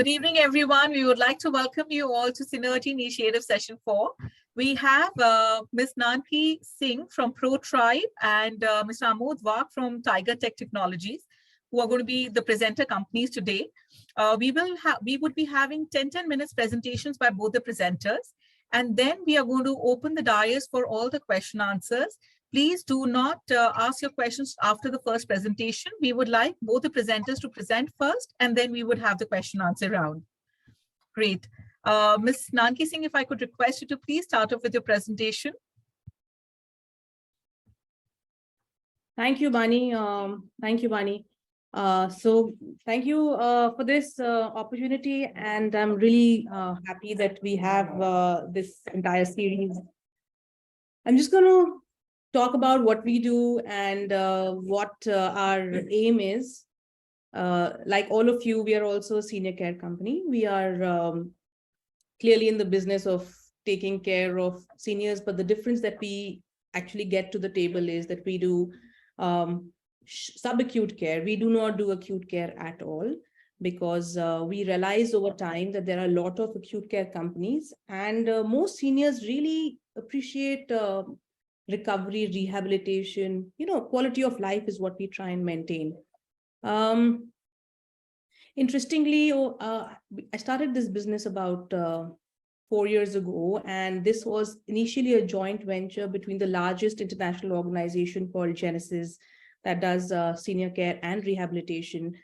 Good evening, everyone. We would like to welcome you all to Synergy Initiative Session 4. We have Ms. Nanki Singh from ProTribe and Mr. Amod Waq from Tiger Tech Technologies, who are going to be the presenter companies today. We would be having 10 minutes presentations by both the presenters, and then we are going to open the dais for all the question answers. Please do not ask your questions after the first presentation. We would like both the presenters to present first, and then we would have the question answer round. Great. Ms. Nanki Singh, if I could request you to please start off with your presentation. Thank you, Bani. Thank you, Bani. So thank you for this opportunity, and I'm really happy that we have this entire series. I'm just going to talk about what we do and what our aim is. Like all of you, we are also a senior care company. We are clearly in the business of taking care of seniors, but the difference that we actually get to the table is that we do subacute care. We do not do acute care at all, because we realize over time that there are a lot of acute care companies, and most seniors really appreciate recovery, rehabilitation, quality of life is what we try and maintain. Interestingly, I started this business about 4 years ago, and this was initially a joint venture between the largest international organization called Genesis that does senior care and rehabilitation.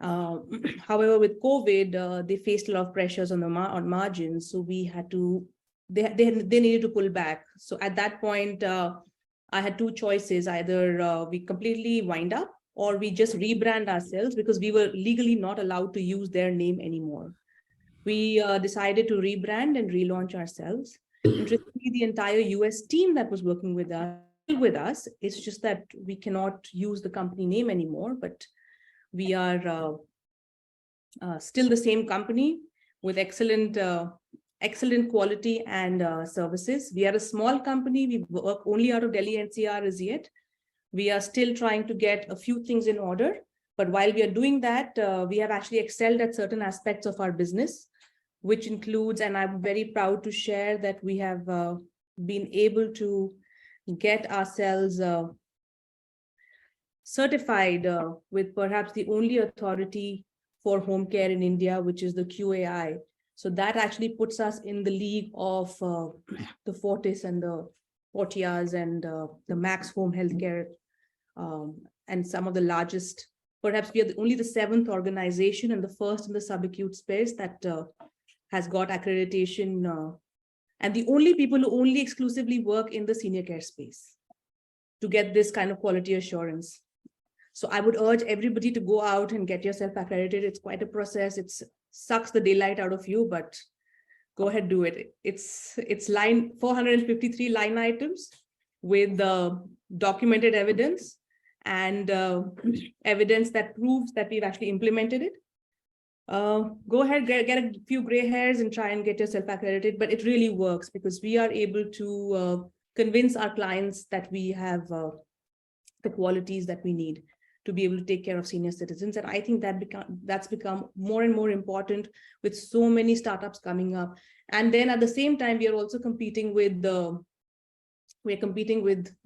However, with COVID, they faced a lot of pressures on margins, so we had to. They needed to pull back. So at that point, I had two choices: either we completely wind up, or we just rebrand ourselves, because we were legally not allowed to use their name anymore. We decided to rebrand and relaunch ourselves. Interestingly, the entire US team that was working with us, it's just that we cannot use the company name anymore, but we are still the same company with excellent quality and services. We are a small company. We work only out of Delhi NCR as yet. We are still trying to get a few things in order. But while we are doing that, we have actually excelled at certain aspects of our business, which includes, and I'm very proud to share that we have been able to get ourselves certified with perhaps the only authority for home care in India, which is the QAI. So that actually puts us in the league of the Fortis and the Portias and the Max Home Healthcare, and some of the largest. Perhaps we are only the 7th organization and the first in the subacute space that has got accreditation, and the only people who only exclusively work in the senior care space to get this kind of quality assurance. So I would urge everybody to go out and get yourself accredited. It's quite a process. It sucks the daylight out of you, but go ahead, do it. It's 453 line items with documented evidence and evidence that proves that we've actually implemented it. Go ahead, get a few gray hairs and try and get yourself accredited, but it really works because we are able to convince our clients that we have the qualities that we need to be able to take care of senior citizens. And I think that's become more and more important with so many startups coming up. And then at the same time, we are also competing with the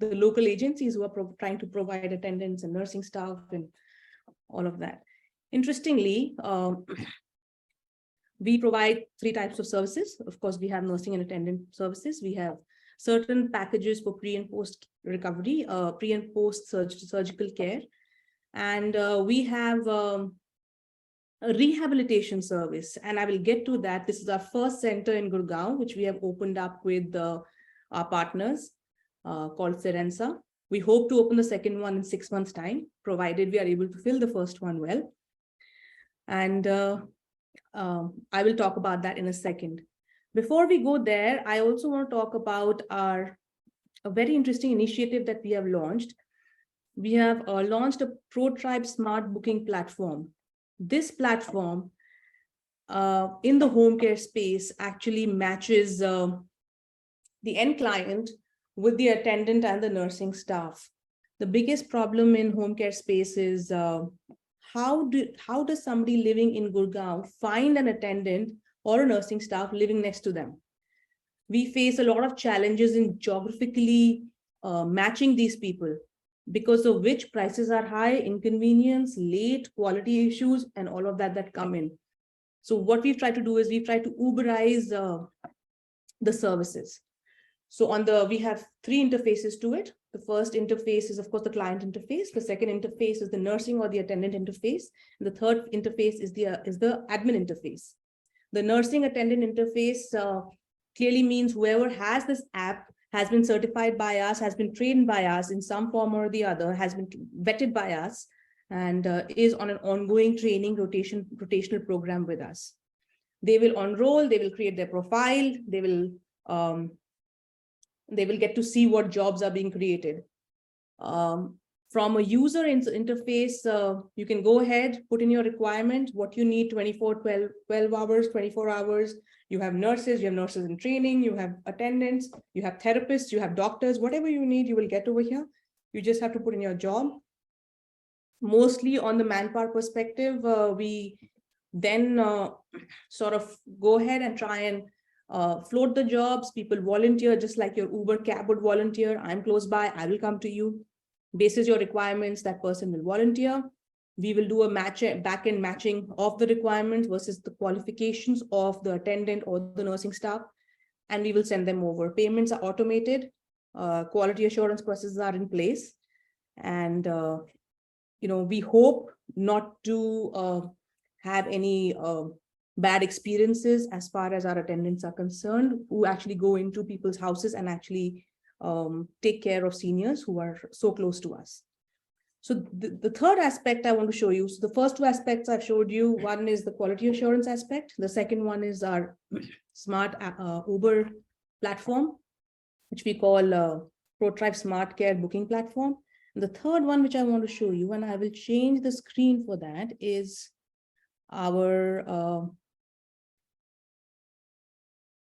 local agencies who are trying to provide attendants and nursing staff and all of that. Interestingly, we provide 3 types of services. Of course, we have nursing and attendant services. We have certain packages for pre and post recovery, pre and post surgical care. And we have a rehabilitation service, and I will get to that. This is our first center in Gurgaon, which we have opened up with our partners called Serensa. We hope to open the second one in 6 months' time, provided we are able to fill the first one well. And I will talk about that in a second. Before we go there, I also want to talk about a very interesting initiative that we have launched. We have launched a ProTribe Smart Booking platform. This platform in the home care space actually matches the end client with the attendant and the nursing staff. The biggest problem in home care space is how does somebody living in Gurgaon find an attendant or a nursing staff living next to them? We face a lot of challenges in geographically matching these people, because of which prices are high, inconvenience, late, quality issues, and all of that come in. So what we've tried to do is we've tried to Uberize the services. So we have 3 interfaces to it. The first interface is, of course, the client interface. The second interface is the nursing or the attendant interface. And the third interface is the admin interface. The nursing attendant interface clearly means whoever has this app has been certified by us, has been trained by us in some form or the other, has been vetted by us, and is on an ongoing training rotational program with us. They will enroll, they will create their profile, they will get to see what jobs are being created. From a user interface, you can go ahead, put in your requirement, what you need, 12 hours, 24 hours. You have nurses in training, you have attendants, you have therapists, you have doctors, whatever you need, you will get over here. You just have to put in your job. Mostly on the manpower perspective, we then sort of go ahead and try and float the jobs. People volunteer, just like your Uber cab would volunteer. I'm close by, I will come to you. Basis your requirements, that person will volunteer. We will do a back-end matching of the requirements versus the qualifications of the attendant or the nursing staff, and we will send them over. Payments are automated, quality assurance processes are in place, and we hope not to have any bad experiences as far as our attendants are concerned, who actually go into people's houses and actually take care of seniors who are so close to us. So the third aspect I want to show you, so the first 2 aspects I've showed you, one is the quality assurance aspect. The second one is our smart Uber platform, which we call ProTribe Smart Care Booking Platform. And the third one, which I want to show you, and I will change the screen for that, is our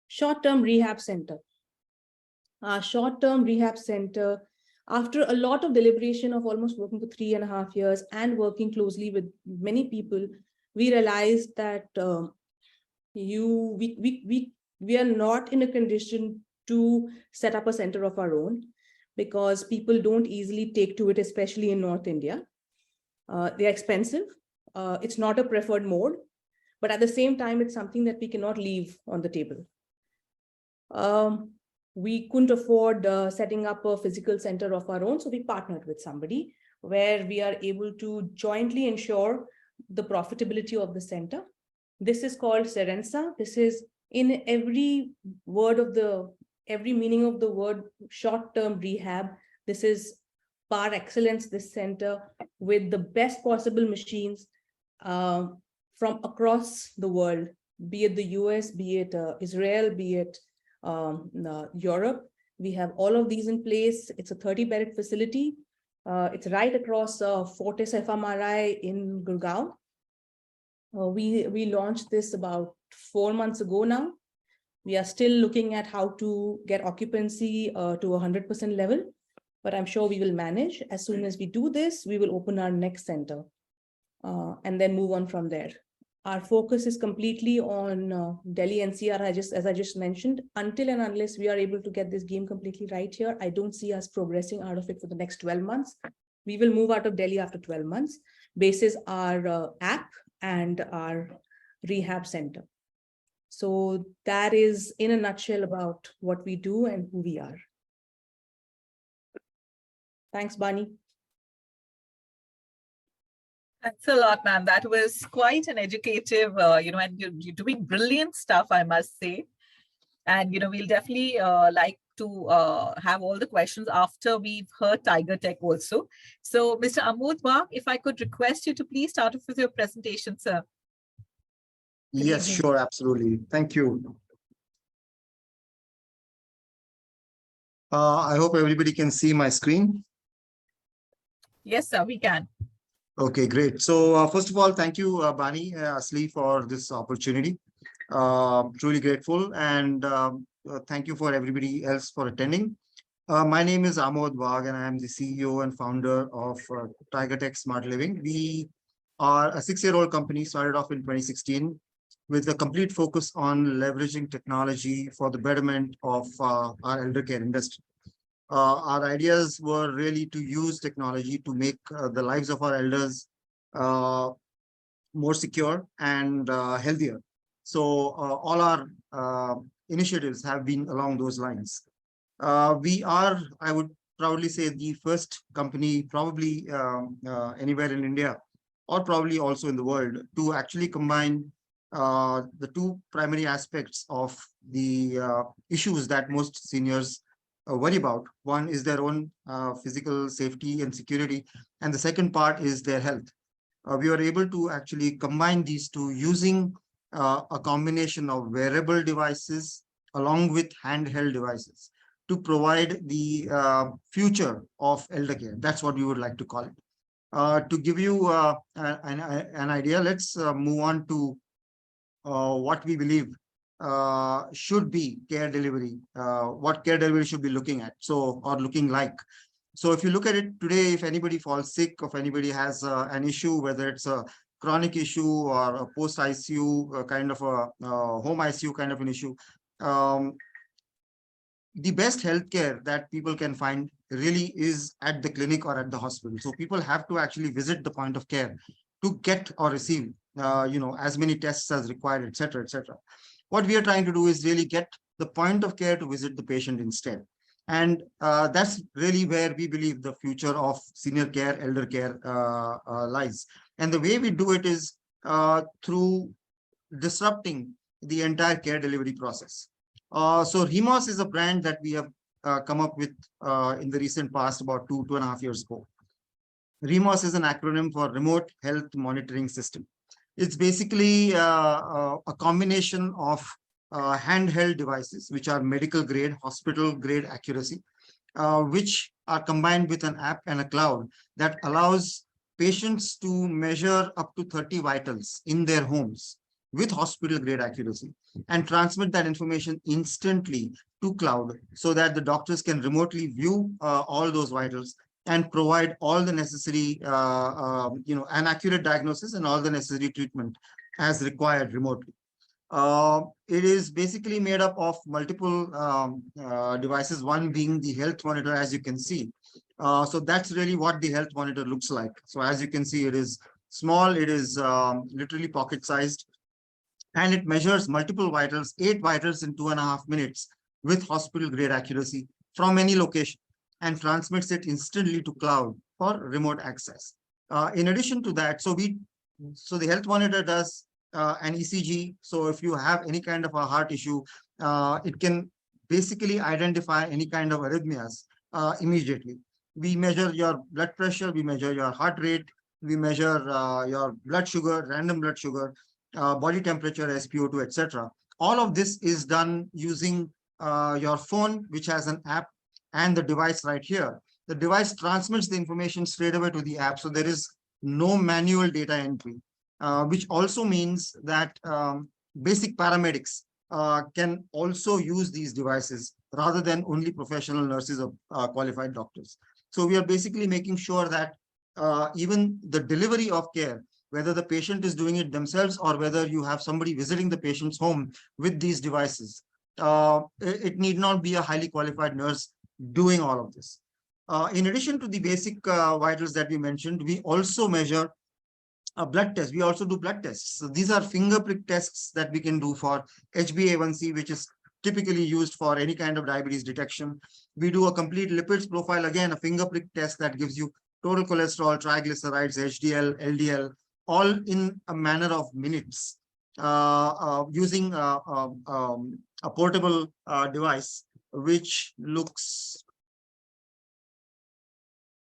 short-term rehab center. Our short-term rehab center, after a lot of deliberation of almost working for 3.5 years and working closely with many people, we realized that we are not in a condition to set up a center of our own, because people don't easily take to it, especially in North India. They're expensive. It's not a preferred mode, but at the same time, it's something that we cannot leave on the table. We couldn't afford setting up a physical center of our own, so we partnered with somebody where we are able to jointly ensure the profitability of the center. This is called Serensa. This is, in every meaning of the word, short-term rehab. This is par excellence, this center, with the best possible machines from across the world, be it the US, be it Israel, be it Europe. We have all of these in place. It's a 30-bedded facility. It's right across Fortis FMRI in Gurgaon. We launched this about 4 months ago now. We are still looking at how to get occupancy to 100% level, but I'm sure we will manage. As soon as we do this, we will open our next center and then move on from there. Our focus is completely on Delhi NCR, as I just mentioned. Until and unless we are able to get this game completely right here, I don't see us progressing out of it for the next 12 months. We will move out of Delhi after 12 months, basis our app and our rehab center. So that is, in a nutshell, about what we do and who we are. Thanks, Bani. Thanks a lot, ma'am. That was quite an educative, and you're doing brilliant stuff, I must say. And, we'll definitely like to have all the questions after we've heard Tiger Tech also. So, Mr. Amod Wagh, if I could request you to please start off with your presentation, sir. Yes, sure, absolutely. Thank you. I hope everybody can see my screen. Yes, sir, we can. Okay, great. So first of all, thank you, Bani, ASLI, for this opportunity. Truly grateful, and thank you for everybody else for attending. My name is Amod Wagh, and I am the CEO and founder of Tiger Tech Smart Living. We are a 6-year-old company started off in 2016 with a complete focus on leveraging technology for the betterment of our elder care industry. Our ideas were really to use technology to make the lives of our elders more secure and healthier. So all our initiatives have been along those lines. We are, I would proudly say, the first company, probably anywhere in India, or probably also in the world, to actually combine the two primary aspects of the issues that most seniors worry about. One is their own physical safety and security, and the second part is their health. We were able to actually combine these two using a combination of wearable devices along with handheld devices to provide the future of elder care. That's what we would like to call it. To give you an idea, let's move on to what we believe should be care delivery, what care delivery should be looking at, so or looking like. So if you look at it today, if anybody falls sick, if anybody has an issue, whether it's a chronic issue or a post ICU kind of a home ICU kind of an issue, the best healthcare that people can find really is at the clinic or at the hospital. So people have to actually visit the point of care to get or receive, as many tests as required, etc., etc. What we are trying to do is really get the point of care to visit the patient instead. And that's really where we believe the future of senior care, elder care lies. And the way we do it is through disrupting the entire care delivery process. So Remos is a brand that we have come up with in the recent past, about 2.5 years ago. Remos is an acronym for Remote Health Monitoring System. It's basically a combination of handheld devices, which are medical grade, hospital grade accuracy, which are combined with an app and a cloud that allows patients to measure up to 30 vitals in their homes with hospital grade accuracy and transmit that information instantly to cloud so that the doctors can remotely view all those vitals and provide all the necessary, an accurate diagnosis and all the necessary treatment as required remotely. It is basically made up of multiple devices, one being the health monitor, as you can see. So that's really what the health monitor looks like. So as you can see, it is small, it is literally pocket sized, and it measures multiple vitals, 8 vitals in 2.5 minutes with hospital grade accuracy from any location, and transmits it instantly to cloud for remote access. In addition to that, so the health monitor does an ECG. So if you have any kind of a heart issue, it can basically identify any kind of arrhythmias immediately. We measure your blood pressure, we measure your heart rate, we measure your blood sugar, random blood sugar, body temperature, SpO2, etc. All of this is done using your phone, which has an app, and the device right here. The device transmits the information straight away to the app, so there is no manual data entry, which also means that basic paramedics can also use these devices rather than only professional nurses or qualified doctors. So we are basically making sure that even the delivery of care, whether the patient is doing it themselves or whether you have somebody visiting the patient's home with these devices, it need not be a highly qualified nurse doing all of this. In addition to the basic vitals that we mentioned, we also measure a blood test. We also do blood tests. So these are finger prick tests that we can do for HbA1c, which is typically used for any kind of diabetes detection. We do a complete lipids profile, again, a finger prick test that gives you total cholesterol, triglycerides, HDL, LDL, all in a manner of minutes, using a portable device, which looks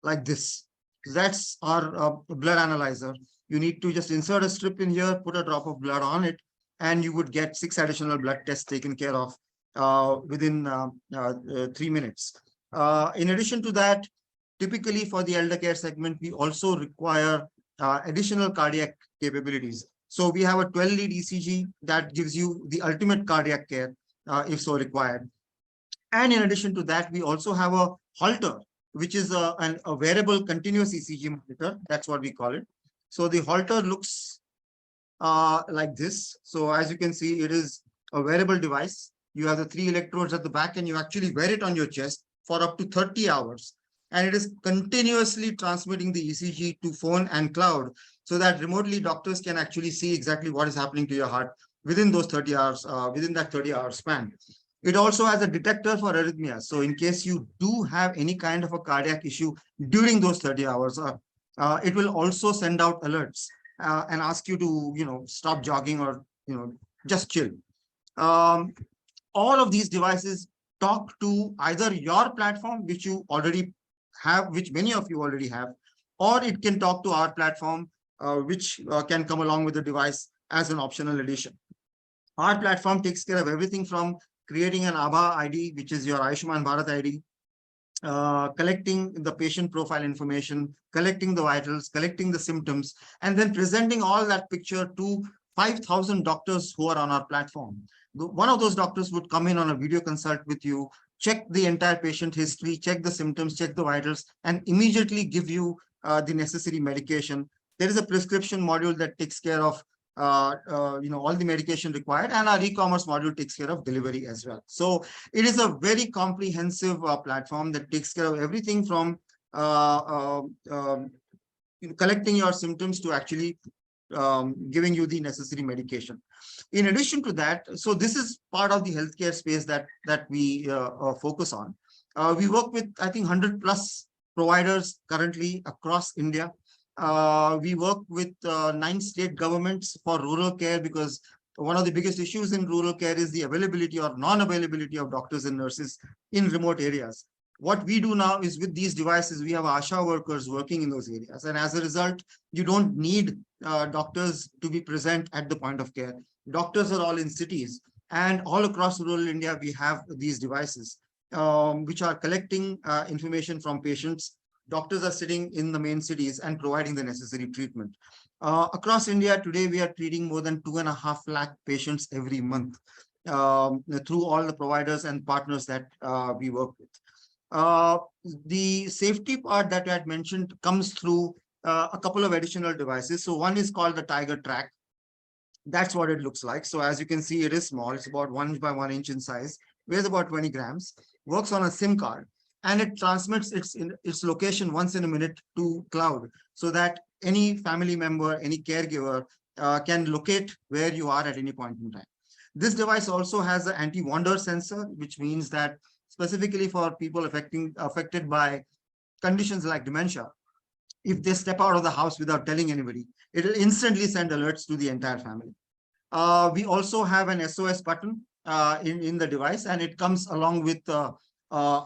like this. That's our blood analyzer. You need to just insert a strip in here, put a drop of blood on it, and you would get 6 additional blood tests taken care of within 3 minutes. In addition to that, typically for the elder care segment, we also require additional cardiac capabilities. So we have a 12-lead ECG that gives you the ultimate cardiac care if so required. And in addition to that, we also have a Holter, which is a wearable continuous ECG monitor. That's what we call it. So the halter looks like this. So as you can see, it is a wearable device. You have the 3 electrodes at the back and you actually wear it on your chest for up to 30 hours. And it is continuously transmitting the ECG to phone and cloud so that remotely doctors can actually see exactly what is happening to your heart within those 30 hours, within that 30-hour span. It also has a detector for arrhythmias. So in case you do have any kind of a cardiac issue during those 30 hours, it will also send out alerts and ask you to, stop jogging or, just chill. All of these devices talk to either your platform, which you already have, which many of you already have, or it can talk to our platform, which can come along with the device as an optional addition. Our platform takes care of everything from creating an ABHA ID, which is your Ayushman Bharat ID, collecting the patient profile information, collecting the vitals, collecting the symptoms, and then presenting all that picture to 5,000 doctors who are on our platform. One of those doctors would come in on a video consult with you, check the entire patient history, check the symptoms, check the vitals, and immediately give you the necessary medication. There is a prescription module that takes care of all the medication required, and our e-commerce module takes care of delivery as well. So it is a very comprehensive platform that takes care of everything from collecting your symptoms to actually giving you the necessary medication. In addition to that, so this is part of the healthcare space that we focus on. We work with, I think, 100 plus providers currently across India. We work with 9 state governments for rural care, because one of the biggest issues in rural care is the availability or non-availability of doctors and nurses in remote areas. What we do now is, with these devices, we have ASHA workers working in those areas. And as a result, you don't need doctors to be present at the point of care. Doctors are all in cities, and all across rural India, we have these devices, which are collecting information from patients. Doctors are sitting in the main cities and providing the necessary treatment. Across India today, we are treating more than 2.5 lakh patients every month through all the providers and partners that we work with. The safety part that I had mentioned comes through a couple of additional devices. So one is called the Tiger Track. That's what it looks like. So as you can see, it is small. It's about 1 by 1 inch in size, weighs about 20 grams, works on a SIM card, and it transmits its location once in a minute to cloud, so that any family member, any caregiver can locate where you are at any point in time. This device also has an anti-wander sensor, which means that specifically for people affected by conditions like dementia, if they step out of the house without telling anybody, it will instantly send alerts to the entire family. We also have an SOS button in the device, and it comes along with a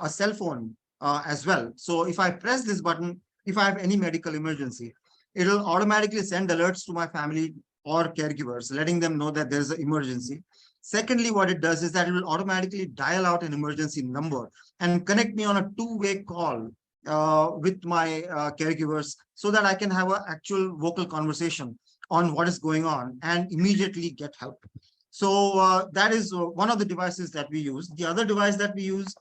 cell phone as well. So if I press this button, if I have any medical emergency, it will automatically send alerts to my family or caregivers, letting them know that there's an emergency. Secondly, what it does is that it will automatically dial out an emergency number and connect me on a 2-way call with my caregivers, so that I can have an actual vocal conversation on what is going on and immediately get help. So that is one of the devices that we use. The other device that we use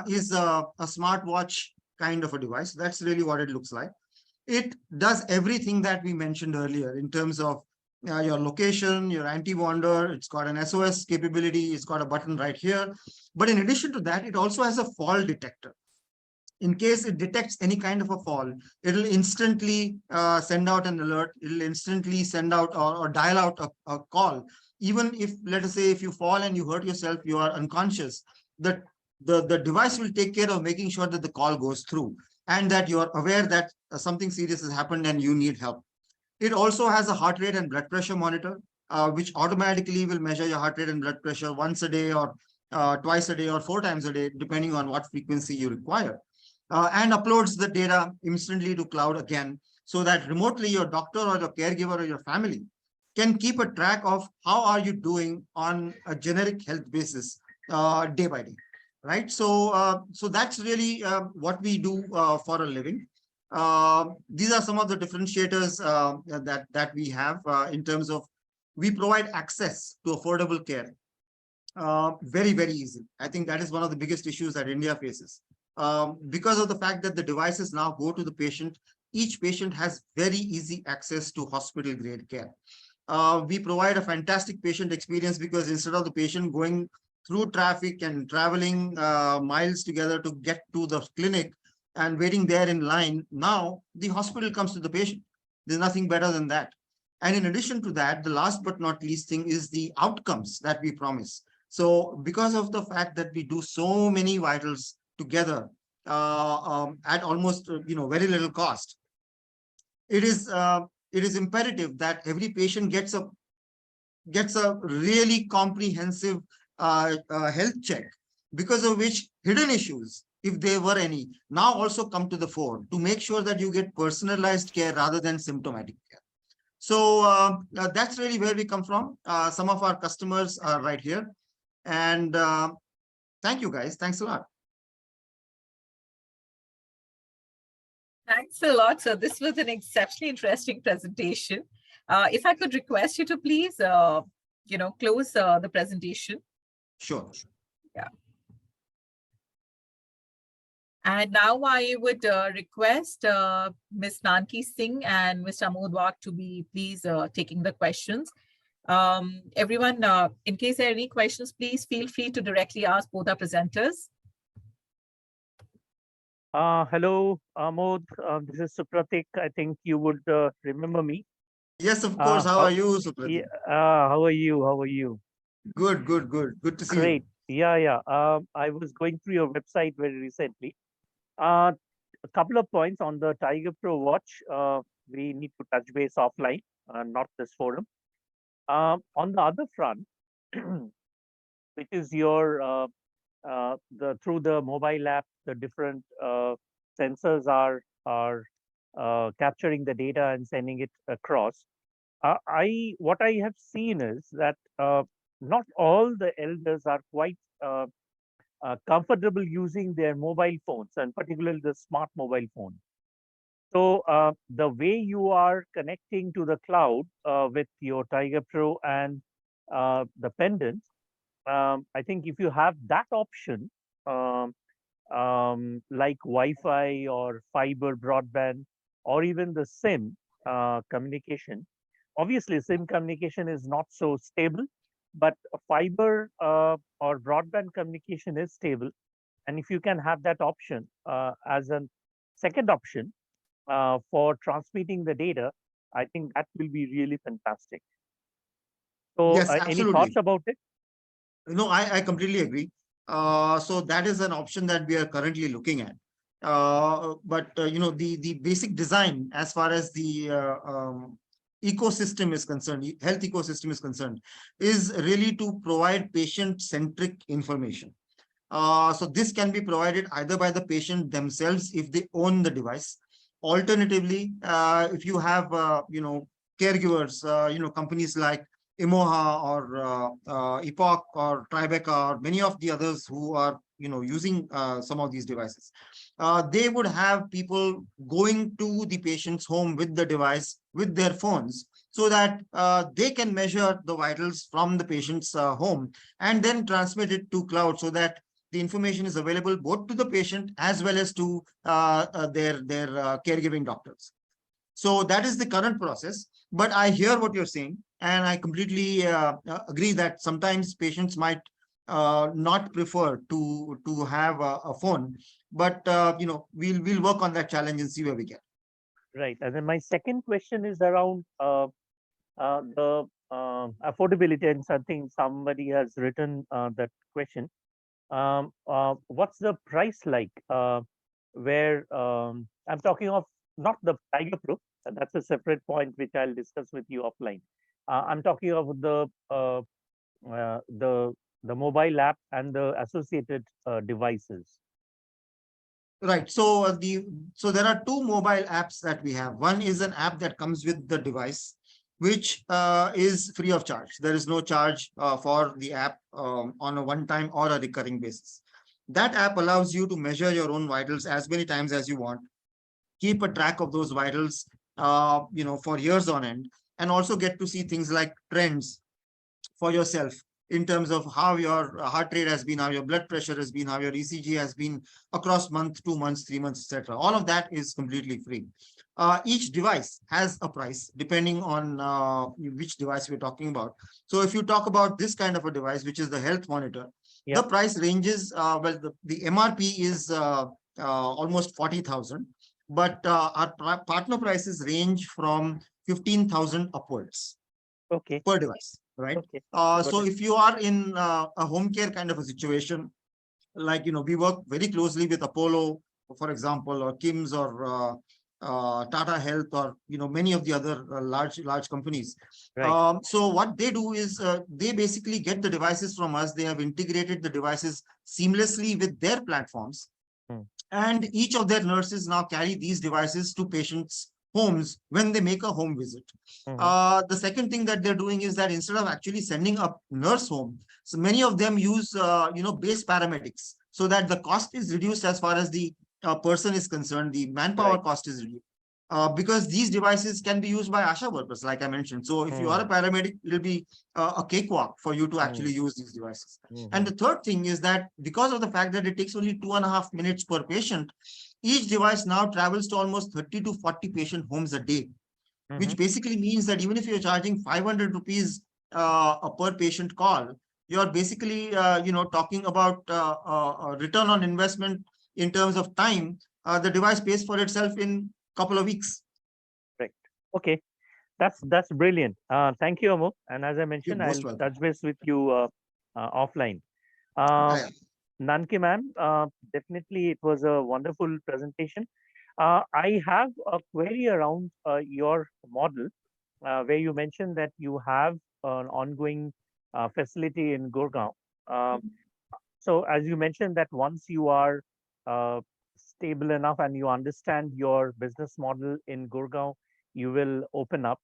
is a smartwatch kind of a device. That's really what it looks like. It does everything that we mentioned earlier in terms of your location, your anti-wander. It's got an SOS capability. It's got a button right here. But in addition to that, it also has a fall detector. In case it detects any kind of a fall, it'll instantly send out an alert. It'll instantly send out or dial out a call. Even if, let us say, if you fall and you hurt yourself, you are unconscious, the device will take care of making sure that the call goes through and that you are aware that something serious has happened and you need help. It also has a heart rate and blood pressure monitor, which automatically will measure your heart rate and blood pressure once a day or twice a day or 4 times a day, depending on what frequency you require. And uploads the data instantly to cloud again, so that remotely your doctor or your caregiver or your family can keep a track of how are you doing on a generic health basis day by day, right? So that's really what we do for a living. These are some of the differentiators that we have in terms of, we provide access to affordable care very, very easy. I think that is one of the biggest issues that India faces. Because of the fact that the devices now go to the patient each patient has very easy access to hospital grade care. We provide a fantastic patient experience because instead of the patient going through traffic and traveling miles together to get to the clinic and waiting there in line, now the hospital comes to the patient. There's nothing better than that. And in addition to that, the last but not least thing is the outcomes that we promise. So because of the fact that we do so many vitals together at almost very little cost, it is imperative that every patient gets a really comprehensive health check, because of which hidden issues, if there were any, now also come to the fore to make sure that you get personalized care rather than symptomatic care. So that's really where we come from. Some of our customers are right here. And thank you, guys. Thanks a lot. Thanks a lot. So this was an exceptionally interesting presentation. If I could request you to please, close the presentation. Sure. Yeah. And now I would request Ms. Nanki Singh and Mr. Amod Waq to be please taking the questions. Everyone, in case there are any questions, please feel free to directly ask both our presenters. Hello, Amod. This is Supratik. I think you would remember me. Yes, of course. How are you, Supratik? How are you? How are you? Good, good, good. Good to see Great. you. Yeah. I was going through your website very recently. A couple of points on the Tiger Pro watch. We need to touch base offline, not this forum. On the other front, which is your through the mobile app, the different sensors are capturing the data and sending it across. What I have seen is that not all the elders are quite comfortable using their mobile phones, and particularly the smart mobile phone. So the way you are connecting to the cloud with your Tiger Pro and the pendant, I think if you have that option, like Wi-Fi or fiber broadband, or even the SIM communication. Obviously, SIM communication is not so stable, but fiber or broadband communication is stable. And if you can have that option as a second option for transmitting the data, I think that will be really fantastic. So Yes, any absolutely. thoughts about it? No, I completely agree. So that is an option that we are currently looking at. But the basic design, as far as the ecosystem is concerned, health ecosystem is concerned, is really to provide patient-centric information. So this can be provided either by the patient themselves if they own the device. Alternatively, if you have caregivers, companies like Imoha or Epoch or Tribeca or many of the others who are using some of these devices, they would have people going to the patient's home with the device with their phones, so that they can measure the vitals from the patient's home and then transmit it to cloud, so that the information is available both to the patient as well as to their caregiving doctors. So that is the current process. But I hear what you're saying, and I completely agree that sometimes patients might not prefer to have a phone. But we'll work on that challenge and see where we get. Right. And then my second question is around the affordability, and something somebody has written that question. What's the price like? Where I'm talking of not the Tiger Pro, that's a separate point which I'll discuss with you offline. I'm talking of the mobile app and the associated devices. Right. So there are two mobile apps that we have. One is an app that comes with the device, which is free of charge. There is no charge for the app on a one-time or a recurring basis. That app allows you to measure your own vitals as many times as you want, keep a track of those vitals, for years on end, and also get to see things like trends for yourself. in terms of how your heart rate has been, how your blood pressure has been, how your ECG has been across month, 2 months, 3 months, etc. All of that is completely free. Each device has a price depending on which device we're talking about. So if you talk about this kind of a device, which is the health monitor, the price ranges, well, the MRP is almost 40,000, but our partner prices range from 15,000 upwards per device, right? So if you are in a home care kind of a situation, like, we work very closely with Apollo, for example, or Kim's, or Tata Health, or many of the other large companies. So what they do is they basically get the devices from us. They have integrated the devices seamlessly with their platforms, and each of their nurses now carry these devices to patients' homes when they make a home visit. The second thing that they're doing is that instead of actually sending a nurse home, so many of them use base paramedics, so that the cost is reduced as far as the person is concerned. The manpower cost is reduced. Because these devices can be used by ASHA workers, like I mentioned. So if you are a paramedic, it'll be a cakewalk for you to actually use these devices. And the third thing is that because of the fact that it takes only 2.5 minutes per patient, each device now travels to almost 30 to 40 patient homes a day, which basically means that even if you're charging 500 rupees a per patient call, you're basically, talking about a return on investment in terms of time. The device pays for itself in couple of weeks. Right. Okay. That's brilliant. Thank you, Amol. And as I mentioned, I'll touch base with you offline. Nanki ma'am, definitely it was a wonderful presentation. I have a query around your model, where you mentioned that you have an ongoing facility in Gurgaon. So as you mentioned that once you are stable enough and you understand your business model in Gurgaon, you will open up.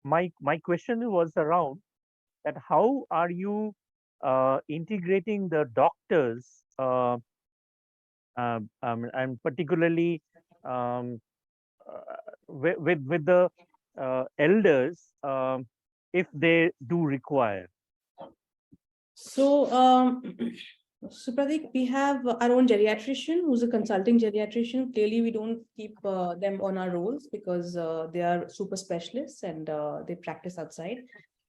My question was around that how are you integrating the doctors, and particularly with the elders, if they do require? So, Pratik, we have our own geriatrician who's a consulting geriatrician. Clearly, we don't keep them on our rolls because they are super specialists and they practice outside.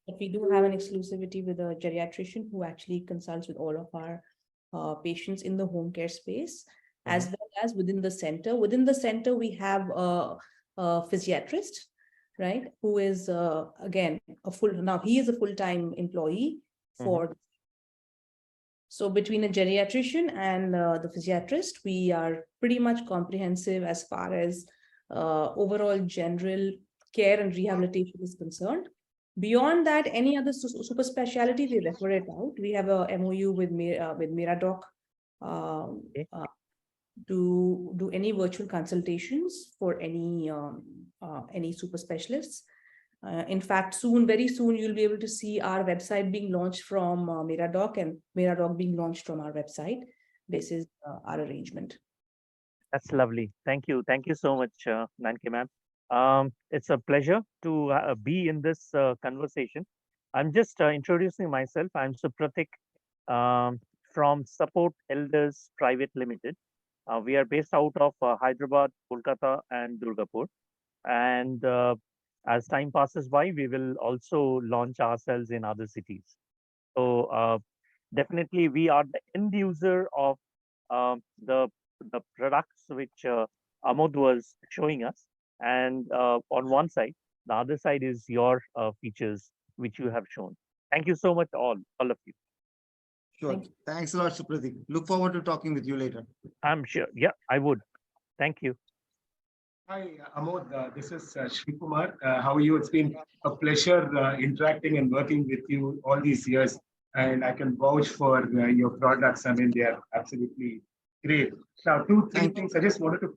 But we do have an exclusivity with a geriatrician who actually consults with all of our patients in the home care space, as well as within the center. Within the center, we have a physiatrist, right? Who is, again, he is a full-time employee for. So between a geriatrician and the physiatrist, we are pretty much comprehensive as far as overall general care and rehabilitation is concerned. Beyond that, any other super specialty, we refer it out. We have a MOU with Miradoc to do any virtual consultations for any super specialists. In fact, very soon, you'll be able to see our website being launched from Miradoc and Miradoc being launched from our website. This is our arrangement. That's lovely. Thank you. Thank you so much, Nanki ma'am. It's a pleasure to be in this conversation. I'm just introducing myself. I'm Supratik from Support Elders Private Limited. We are based out of Hyderabad, Kolkata, and Durgapur. And as time passes by, we will also launch ourselves in other cities. So definitely, we are the end user of the products which Amod was showing us. And on one side, the other side is your features which you have shown. Thank you so much, all of you. Sure. Thanks a lot, Supratik. Look forward to talking with you later. I'm sure. Yeah, I would. Thank you. Hi, Amod. This is Shri Kumar. How are you? It's been a pleasure interacting and working with you all these years. And I can vouch for your products. I mean, they are absolutely great. Now, three things. I just wanted to,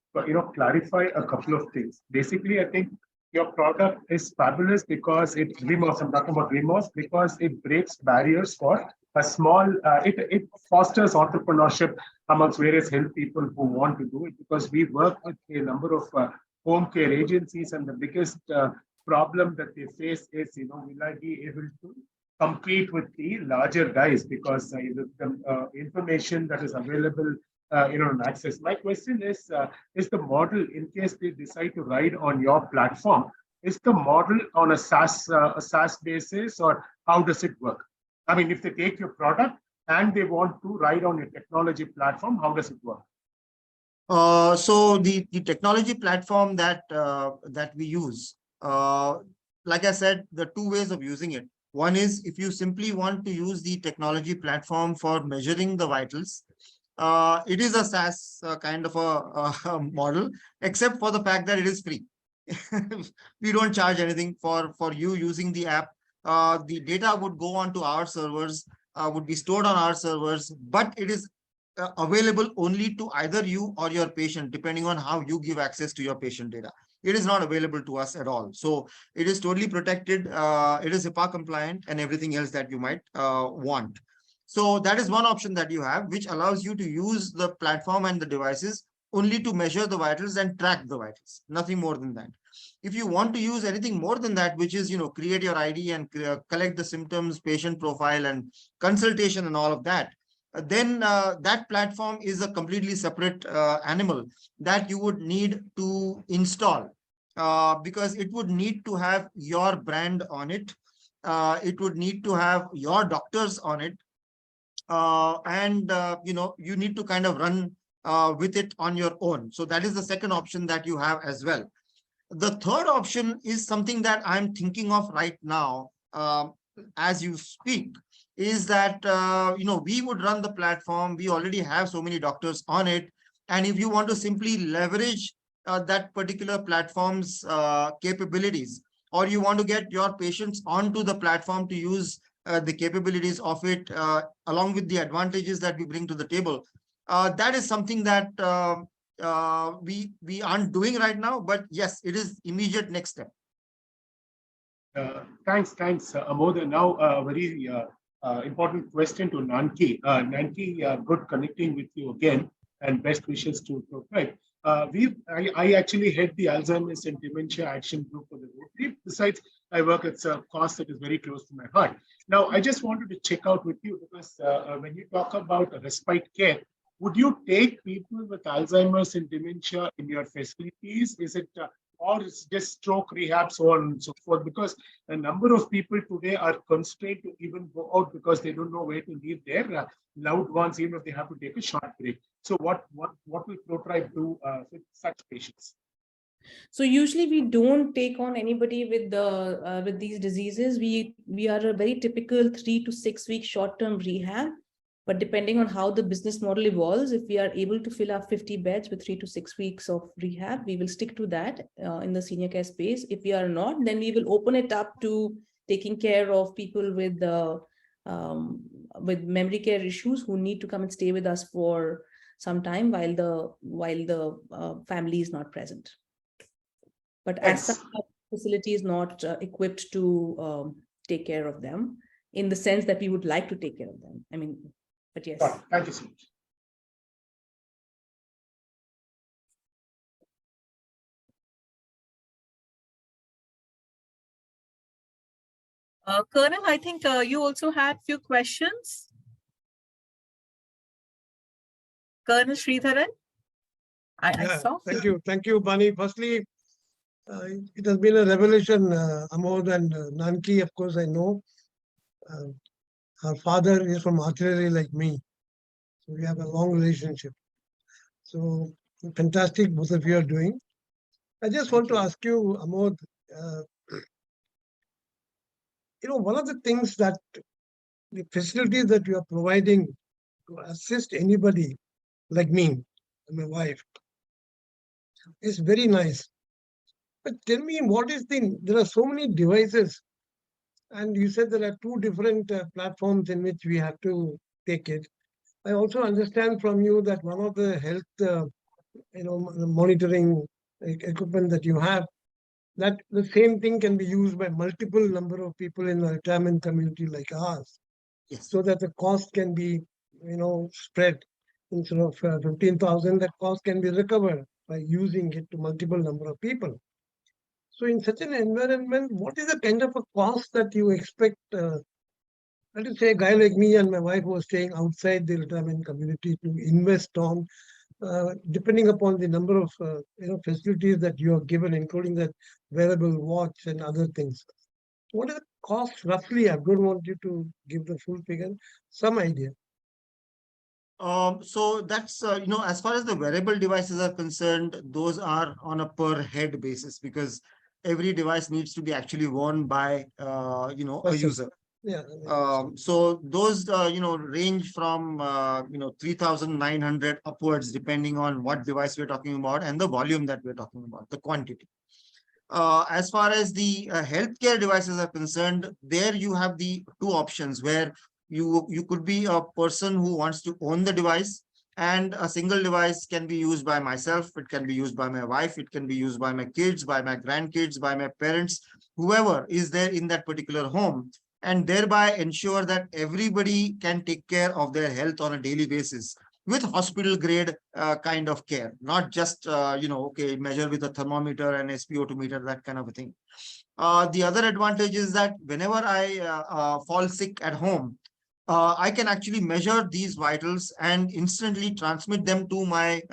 clarify a couple of things. Basically, I think your product is fabulous because it removes. I'm talking about removes because it breaks barriers for a small. It fosters entrepreneurship amongst various health people who want to do it, because we work with a number of home care agencies, and the biggest problem that they face is, will I be able to compete with the larger guys because the information that is available on access. My question is the model, in case they decide to ride on your platform, is the model on a SaaS basis, or how does it work? I mean, if they take your product and they want to ride on your technology platform, how does it work? So the technology platform that we use, like I said, the two ways of using it. One is if you simply want to use the technology platform for measuring the vitals, it is a SaaS kind of a model, except for the fact that it is free. We don't charge anything for you using the app. The data would go onto our servers, would be stored on our servers, but it is available only to either you or your patient, depending on how you give access to your patient data. It is not available to us at all. So it is totally protected. It is HIPAA compliant and everything else that you might want. So that is one option that you have, which allows you to use the platform and the devices only to measure the vitals and track the vitals, nothing more than that. If you want to use anything more than that, which is, create your ID and collect the symptoms, patient profile and consultation and all of that, then that platform is a completely separate animal that you would need to install because it would need to have your brand on it. It would need to have your doctors on it. And you need to kind of run with it on your own. So that is the second option that you have as well. The third option is something that I'm thinking of right now as you speak, is that, we would run the platform. We already have so many doctors on it. And if you want to simply leverage that particular platform's capabilities, or you want to get your patients onto the platform to use the capabilities of it, along with the advantages that we bring to the table, that is something that we aren't doing right now, but yes, it is immediate next step. Thanks, Amod. And now a very important question to Nanki. Nanki, good connecting with you again, and best wishes to Protect. I actually head the Alzheimer's and Dementia Action Group for the Rotary. Besides, I work at a cause that is very close to my heart. Now, I just wanted to check out with you, because when you talk about respite care, would you take people with Alzheimer's and dementia in your facilities? Is it or it's just stroke rehab, so on and so forth? Because a number of people today are constrained to even go out because they don't know where to leave their loved ones, even if they have to take a short break. So what will ProTribe do with such patients? So usually we don't take on anybody with these diseases. We are a very typical 3 to 6 week short-term rehab. But depending on how the business model evolves, if we are able to fill up 50 beds with 3 to 6 weeks of rehab, we will stick to that in the senior care space. If we are not, then we will open it up to taking care of people with memory care issues who need to come and stay with us for some time while the family is not present. But as such, our facility is not equipped to take care of them in the sense that we would like to take care of them. I mean, but yes. Thank you so much. Colonel, I think you also had a few questions. Colonel Sridharan, I saw. Thank you, Bani. Firstly, it has been a revelation, Amod and Nanki, of course, I know. Her father is from artillery like me. So we have a long relationship. So fantastic, both of you are doing. I just want to ask you, Amod, one of the things that the facilities that you are providing to assist anybody like me and my wife is very nice. But tell me, there are so many devices, and you said there are 2 different platforms in which we have to take it. I also understand from you that one of the health, monitoring equipment that you have, that the same thing can be used by multiple number of people in a retirement community like ours. Yes. So that the cost can be, spread. Instead of 15,000, that cost can be recovered by using it to multiple number of people. So in such an environment, what is the kind of a cost that you expect let us say a guy like me and my wife was staying outside the retirement community to invest on, depending upon the number of facilities that you are given, including that wearable watch and other things. What is the cost roughly? I don't want you to give the full figure, some idea. So that's, as far as the wearable devices are concerned, those are on a per head basis because every device needs to be actually worn by, a Person. user. Yeah. So those, range from, 3,900 upwards, depending on what device we're talking about and the volume that we're talking about, the quantity. As far as the healthcare devices are concerned, there you have the two options where you could be a person who wants to own the device, and a single device can be used by myself, it can be used by my wife, it can be used by my kids, by my grandkids, by my parents, whoever is there in that particular home, and thereby ensure that everybody can take care of their health on a daily basis with hospital grade kind of care, not just, measure with a thermometer and SpO2 meter, that kind of a thing. The other advantage is that whenever I fall sick at home, I can actually measure these vitals and instantly transmit them to my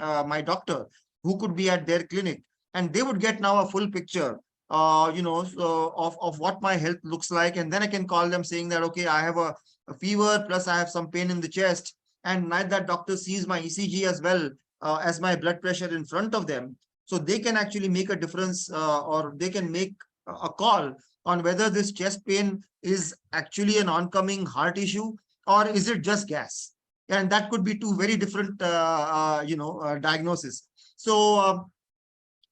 doctor, who could be at their clinic, and they would get now a full picture, of what my health looks like, and then I can call them saying that, okay, I have a fever plus I have some pain in the chest, and now that doctor sees my ECG as well as my blood pressure in front of them, so they can actually make a difference, or they can make a call on whether this chest pain is actually an oncoming heart issue or is it just gas, and that could be two very different diagnoses. So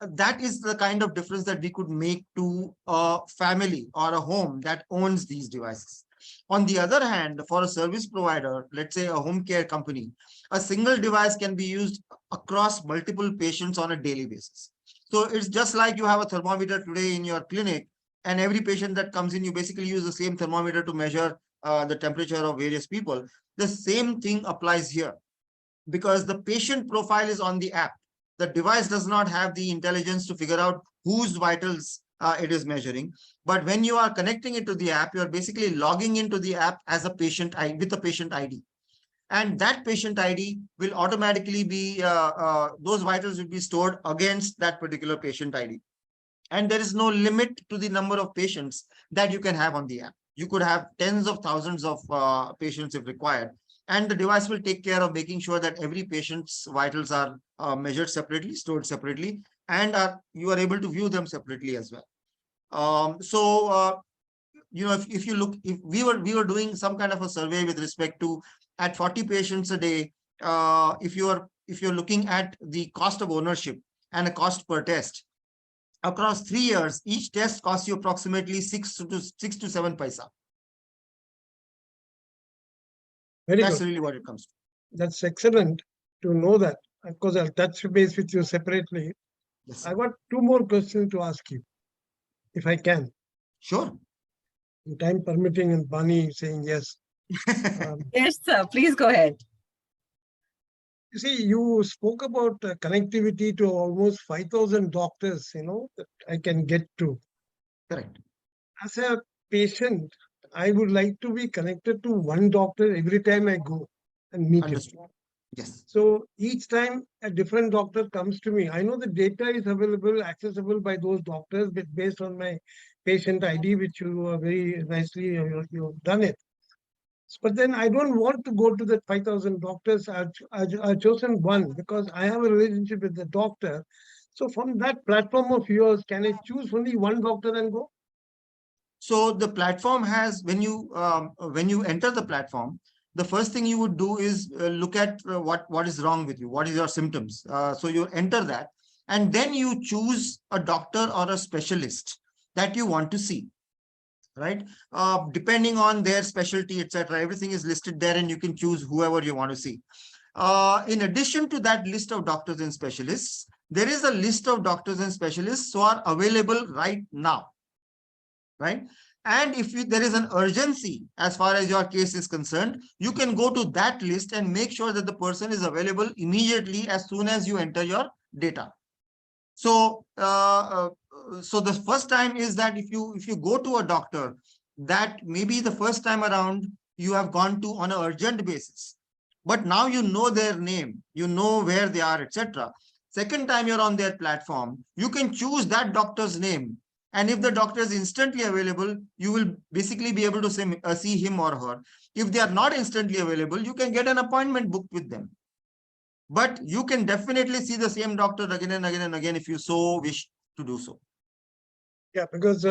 that is the kind of difference that we could make to a family or a home that owns these devices. On the other hand, for a service provider, let's say a home care company, a single device can be used across multiple patients on a daily basis. So it's just like you have a thermometer today in your clinic, and every patient that comes in, you basically use the same thermometer to measure the temperature of various people. The same thing applies here because the patient profile is on the app. The device does not have the intelligence to figure out whose vitals it is measuring. But when you are connecting it to the app, you are basically logging into the app as a patient with a patient ID. And that patient ID will automatically be, those vitals will be stored against that particular patient ID. And there is no limit to the number of patients that you can have on the app. You could have tens of thousands of patients if required. And the device will take care of making sure that every patient's vitals are measured separately, stored separately, and you are able to view them separately as well. If you look, if we were doing some kind of a survey with respect to at 40 patients a day, if you're looking at the cost of ownership and a cost per test, across 3 years, each test costs you approximately 6 to 7 paisa. Very That's good. really what it comes to. That's excellent to know that. Of course, I'll touch base with you separately. Yes, I got two more questions to ask you, if I can. sure. Time permitting and Bani saying yes. Yes, sir. Please go ahead. You see, you spoke about connectivity to almost 5,000 doctors, that I can get to. Correct. As a patient, I would like to be connected to one doctor every time I go and meet Understood. him. Yes. So each time a different doctor comes to me, I know the data is available, accessible by those doctors, but based on my patient ID, which you very nicely, you've done it. But then I don't want to go to the 5,000 doctors. I've chosen one because I have a relationship with the doctor. So from that platform of yours, can I choose only one doctor and go? So the platform has, when you enter the platform, the first thing you would do is look at what is wrong with you, what is your symptoms. So you enter that, and then you choose a doctor or a specialist that you want to see, right? Depending on their specialty, etc. Everything is listed there, and you can choose whoever you want to see. In addition to that list of doctors and specialists, there is a list of doctors and specialists who are available right now. Right? And if there is an urgency as far as your case is concerned, you can go to that list and make sure that the person is available immediately as soon as you enter your data. So, so the first time is that if you go to a doctor, that maybe the first time around you have gone to on an urgent basis. But now you know their name, you know where they are, etc. Second time you're on their platform, you can choose that doctor's name. And if the doctor is instantly available, you will basically be able to see him or her. If they are not instantly available, you can get an appointment booked with them. But you can definitely see the same doctor again and again and again if you so wish to do so. Yeah, because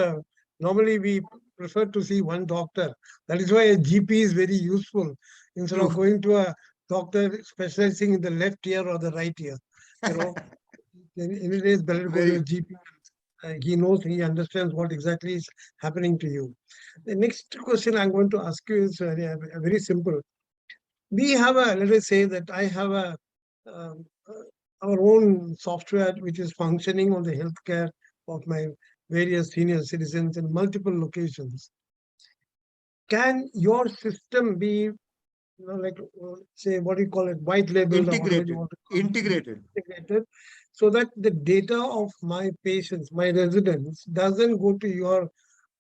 normally we prefer to see one doctor. That is why a GP is very useful instead of True. going to a doctor specializing in the left ear or the right ear. You know, anyway, it's better to go to a GP. He knows, he understands what exactly is happening to you. The next question I'm going to ask you is very simple. We have a, let us say that I have a our own software which is functioning on the healthcare of my various senior citizens in multiple locations. Can your system be, like, say, what do you call it, white labeled or whatever you want to call it, integrated, so that the data of my patients, my residents, doesn't go to your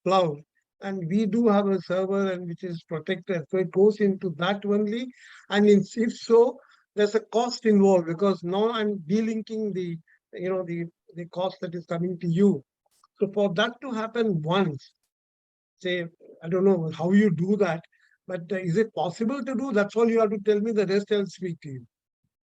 cloud? And we do have a server and which is protected, so it goes into that only. And if so, there's a cost involved, because now I'm delinking the, the cost that is coming to you. So for that to happen once, say, I don't know how you do that, but is it possible to do? That's all you have to tell me. The rest I'll speak to you.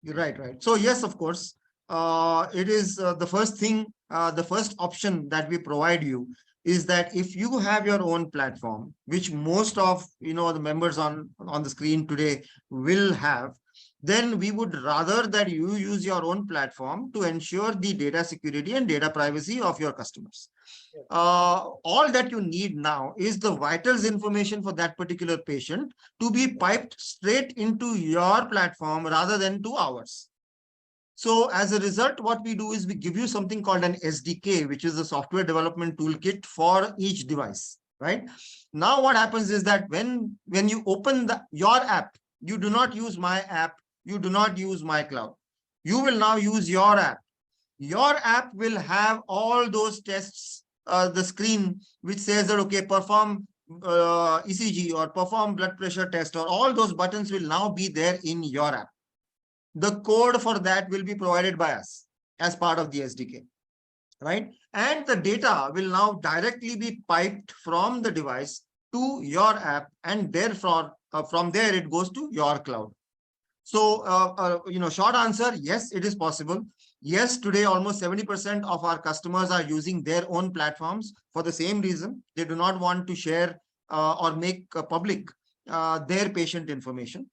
Right, right. So yes, of course, it is the first thing, the first option that we provide you is that if you have your own platform, which most of the members on the screen today will have, then we would rather that you use your own platform to ensure the data security and data privacy of your customers. All that you need now is the vitals information for that particular patient to be piped straight into your platform rather than to ours. So as a result, what we do is we give you something called an SDK, which is a software development toolkit for each device, right? Now what happens is that when you open your app, you do not use my app, you do not use my cloud. You will now use your app. Your app will have all those tests, the screen which says that, okay, perform ECG or perform blood pressure test, or all those buttons will now be there in your app. The code for that will be provided by us as part of the SDK, right? And the data will now directly be piped from the device to your app, and therefore from there it goes to your cloud. So, short answer, yes, it is possible. Yes, today almost 70% of our customers are using their own platforms for the same reason. They do not want to share or make public their patient information.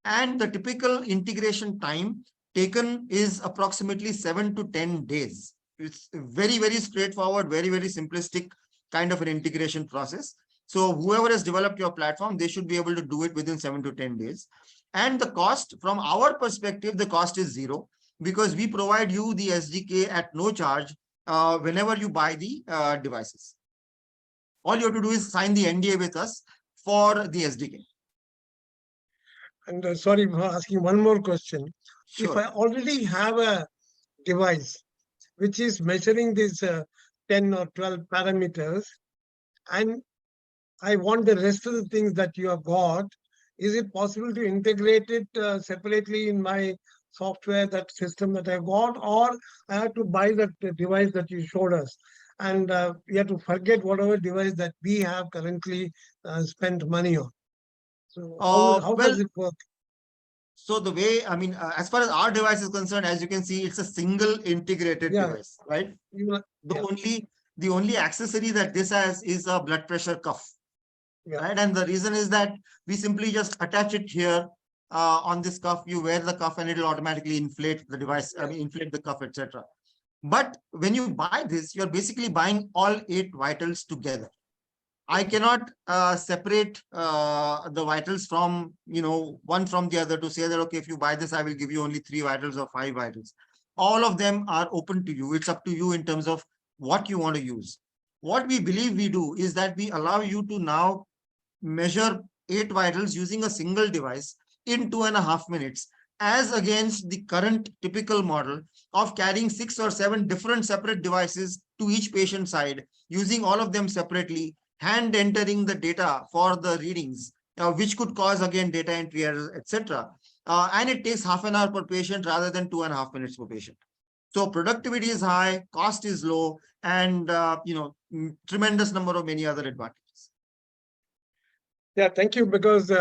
And the typical integration time taken is approximately 7 to 10 days. It's very, very straightforward, very, very simplistic kind of an integration process. So whoever has developed your platform, they should be able to do it within 7 to 10 days. And the cost, from our perspective, the cost is zero, because we provide you the SDK at no charge whenever you buy the devices. All you have to do is sign the NDA with us for the SDK. And sorry for asking one more question. Sure. If I already have a device which is measuring these 10 or 12 parameters, and I want the rest of the things that you have got, is it possible to integrate it separately in my software, that system that I got, or I have to buy that device that you showed us? And we have to forget whatever device that we have currently spent money on. So how does it work? So the way, I mean, as far as our device is concerned, as you can see, it's a single integrated device, right? The only accessory that this has is a blood pressure cuff, right? And the reason is that we simply just attach it here on this cuff. You wear the cuff and it will automatically inflate the device, I mean, inflate the cuff, etc. But when you buy this, you're basically buying all 8 vitals together. I cannot separate the vitals from, one from the other to say that, okay, if you buy this, I will give you only 3 vitals or 5 vitals. All of them are open to you. It's up to you in terms of what you want to use. What we believe we do is that we allow you to now measure 8 vitals using a single device in 2.5 minutes, as against the current typical model of carrying 6 or 7 different separate devices to each patient side, using all of them separately, hand entering the data for the readings, which could cause again data entry errors, etc. And it takes half an hour per patient rather than 2.5 minutes per patient. So productivity is high, cost is low, and tremendous number of many other advantages. Yeah, thank you, because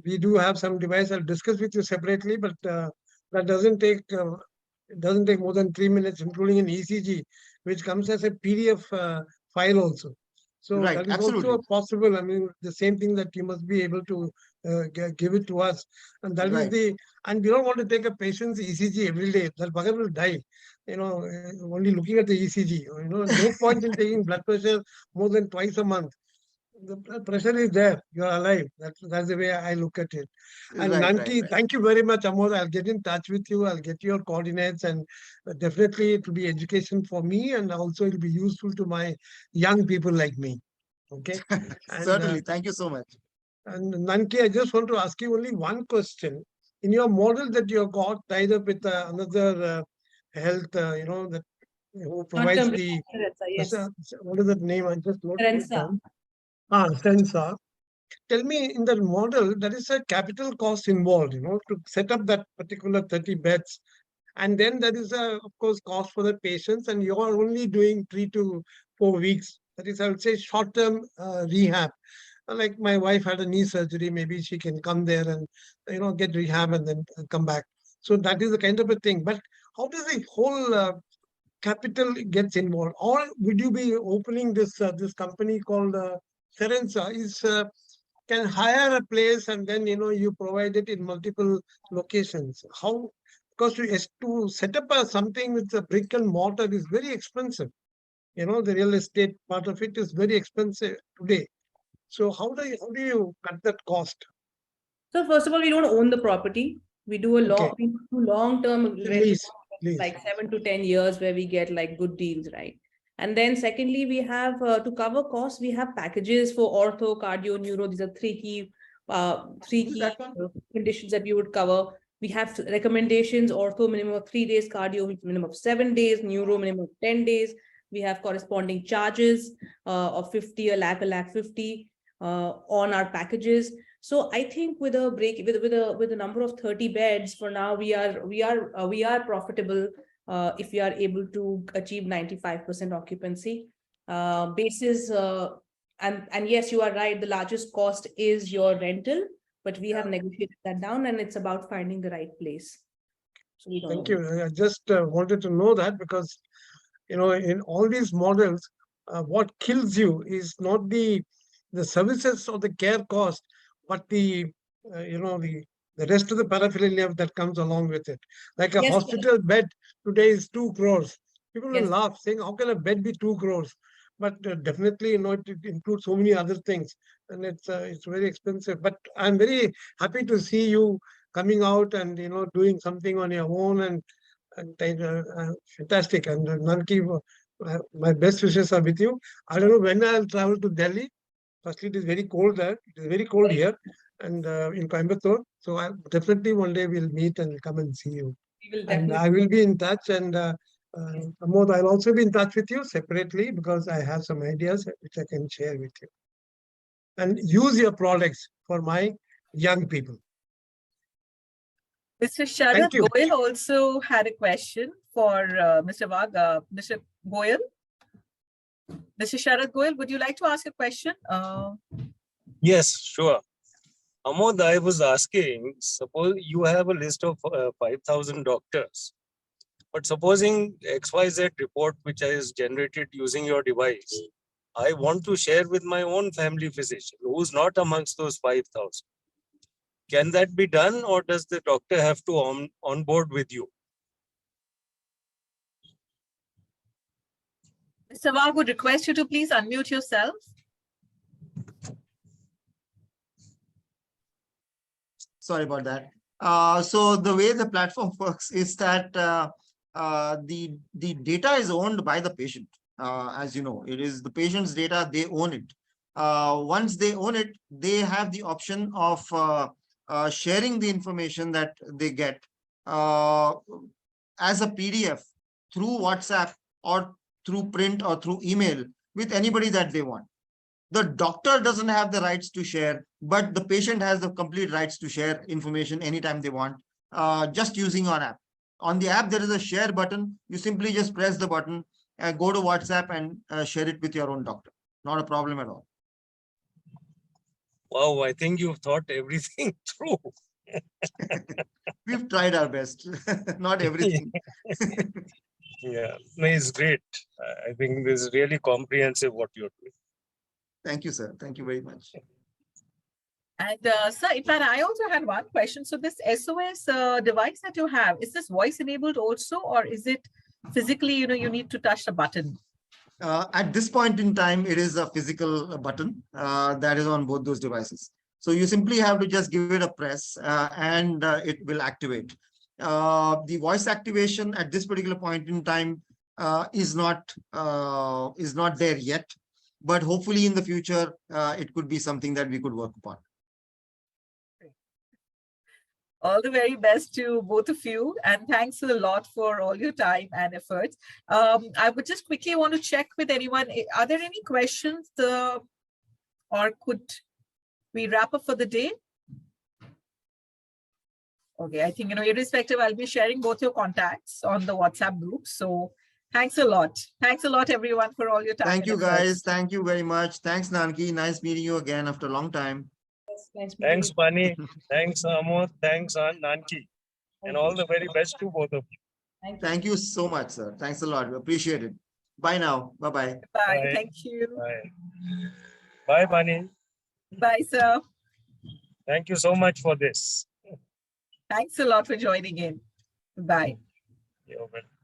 we do have some device. I'll discuss with you separately, but that doesn't take it doesn't take more than 3 minutes, including an ECG, which comes as a PDF file also. So Right, that is absolutely. also possible. I mean, the same thing that you must be able to give it to us, and that is Right. the. And we don't want to take a patient's ECG every day. That bugger will die. Only looking at the ECG. No point in taking blood pressure more than twice a month. The pressure is there. You're alive. That's the way I look at it. And Right, Nanki, right. thank you very much, Amod. I'll get in touch with you. I'll get your coordinates, and definitely it will be education for me, and also it will be useful to my young people like me. Okay. And, Certainly. Thank you so much. And Nanki, I just want to ask you only one question. In your model that you got tied up with another health, that who provides Short-term the yes. what is that name? I just wrote it Serensa. down. Sensa. Tell me, in that model, there is a capital cost involved, to set up that particular 30 beds. And then there is of course, cost for the patients, and you are only doing 3 to 4 weeks. That is, I would say, short-term rehab. Like my wife had a knee surgery, maybe she can come there and, get rehab and then come back. So that is the kind of a thing. But how does the whole capital gets involved? Or would you be opening this company called Serensa can hire a place, and then you provide it in multiple locations? How? Because to set up something with a brick and mortar is very expensive. The real estate part of it is very expensive today. So how do you cut that cost? So first of all, we don't own the property. We do Okay. long-term rental, Please. like 7 to 10 years, where we get like good deals, right? And then secondly, we have to cover costs. We have packages for ortho, cardio, neuro. These are three key conditions that we would cover. We have recommendations: ortho minimum of 3 days, cardio minimum of 7 days, neuro minimum of 10 days. We have corresponding charges of 50, a lakh 50 on our packages. So I think with a number of 30 beds for now, we are profitable if we are able to achieve 95% occupancy basis. And yes, you are right. The largest cost is your rental, but we have negotiated that down, and it's about finding the right place. So we don't Thank know. you. I just wanted to know that, because in all these models, what kills you is not the services or the care cost, but the rest of the paraphernalia that comes along with it. Like a Yes, hospital bed today is 2 crores. People will yes. laugh, saying, "How can a bed be 2 crores?" But definitely, it includes so many other things, and it's very expensive. But I'm very happy to see you coming out and doing something on your own, and fantastic. And Nanki, my best wishes are with you. I don't know when I'll travel to Delhi. Firstly, it is very cold there. It is very cold here, and in Coimbatore. So definitely one day we'll meet and come and see you. We will And definitely. I will be in touch. And Amod, I'll also be in touch with you separately, because I have some ideas which I can share with you. And use your products for my young people. Mr. Sharad Thank you. Goyal also had a question for Mr. Wag. Mr. Goyal? Mr. Sharad Goyal, would you like to ask a question? Yes, sure. Amod, I was asking, suppose you have a list of 5,000 doctors, but supposing XYZ report, which is generated using your device, I want to share with my own family physician who's not amongst those 5,000. Can that be done, or does the doctor have to onboard with you? Mr. Wag would request you to please unmute yourself. Sorry about that. So the way the platform works is that the data is owned by the patient. As you know, it is the patient's data, they own it. Once they own it, they have the option of sharing the information that they get as a PDF through WhatsApp or through print or through email with anybody that they want. The doctor doesn't have the rights to share, but the patient has the complete rights to share information anytime they want, just using our app. On the app, there is a share button. You simply just press the button, go to WhatsApp and share it with your own doctor. Not a problem at all. Wow, I think you've thought everything through. We've tried our best. Not everything. Yeah, no, it's great. I think this is really comprehensive what you're doing. Thank you, sir. Thank you very much. And sir, in fact, I also had one question. So this SOS device that you have, is this voice enabled also, or is it physically, you need to touch the button? At this point in time, it is a physical button that is on both those devices. So you simply have to just give it a press and it will activate. The voice activation at this particular point in time is not there yet, but hopefully in the future, it could be something that we could work upon. All the very best to both of you, and thanks a lot for all your time and efforts. I would just quickly want to check with anyone. Are there any questions, or could we wrap up for the day? Okay, I think, irrespective, I'll be sharing both your contacts on the WhatsApp group. So thanks a lot. Thanks a lot, everyone, for all your time. Thank you, guys. Thank you very much. Thanks, Nanki. Nice meeting you again after a long time. Thanks, Bani. Thanks, Amod. Thanks, Nanki. And all the very best to both of you. Thank you so much, sir. Thanks a lot. Appreciate it. Bye now. Bye-bye. Bye. Bye. Thank you. Bye. Bye, Bani. Bye, sir. Thank you so much for this. Thanks a lot for joining in. Bye. You're welcome.